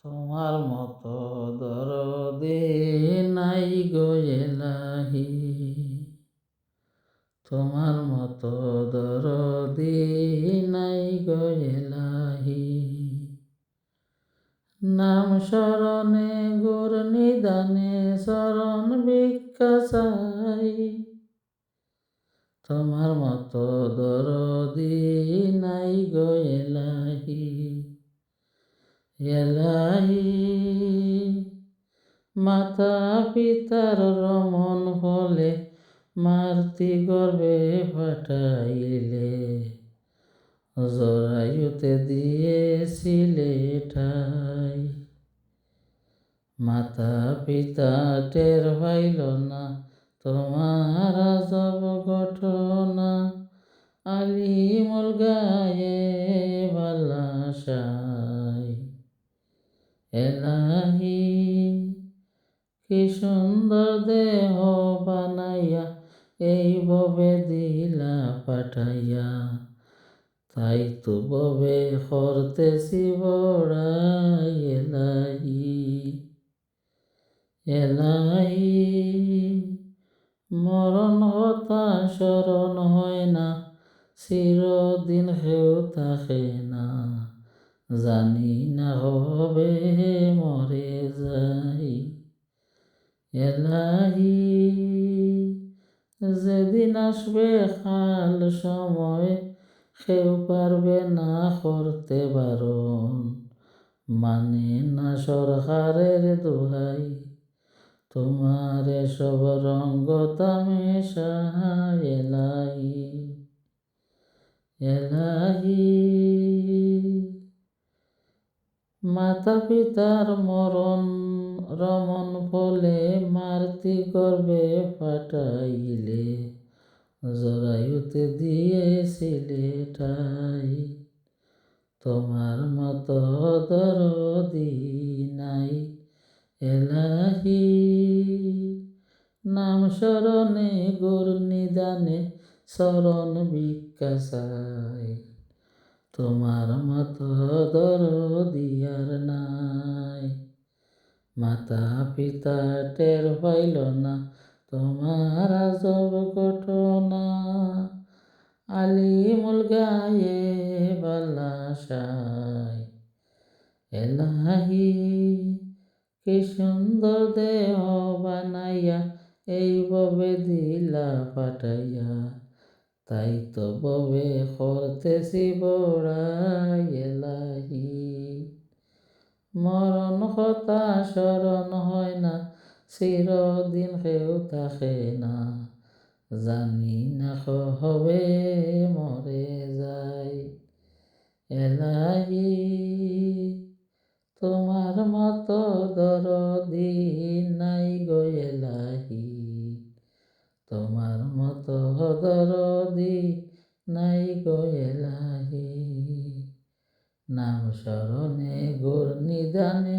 তোমার মতো দরদে নাই গো এলাহি, তোমার মতো দরদি নাই গো এলাহি। নাম শরণে গুর নিদানে শরণ ভিক্ষা চাই, তোমার মতো দরদি নাই গো এলাহি। এলাহি মাতা পিতার রমন হলে মারতি গর্বে ফাটাইলে, জরায়ুতে দিয়েছিলে ঠাই। মাতা পিতা টের পাইল না তোমার আজব ঘটনা, আলিমুল গায়ে বালাশাই। এলাহি কি সুন্দর দেহ বানাইয়া এই ববে দিলা পাঠাইয়া, তাই তো ববে করতেছি বড়াই। এলাহি এলাহি মরণ হতা স্মরণ হয় না, চিরদিন হেউ থাকে না, জানি না হবে মরে যাই। এলাহি যেদিন আসবে কাল সময়, কেউ পারবে না করতে বারণ, মানে না সরকারের দোহাই, তোমার সব রঙ্গ তামেশা। এলাহি এলাহি মাতা পিতার মরণ রমন ফলে মারতি গর্বে ফাটাইলে, জরায়ুতে দিয়েছিলে ঠাই। তোমার মতো দরদি নাই এলাহি। নাম শরণে গুর নিদানে শরণ ভিক্ষা চাই, তোমার মতো দরদি আর নাই। মাতা পিতা টের পাইল না তোমার আজব ঘটনা, আলিমুল গায়ে বালাশাই। এলাহি কি সুন্দর দেহ বানাইয়া এই ববে দিলা পাঠাইয়া, তাই তো ববে করতেছি বড়াই। এলাহি মরণ কথা স্মরণ হয় না, চিরদিন কেউ থাকে না, জানি না হবে মরে যাই। এলাহি তোমার মতো দরদি নাই গো এলাহি, তোমার মতো দরদি নাই গো এলাহি। নাম শরণে গুর নিদানে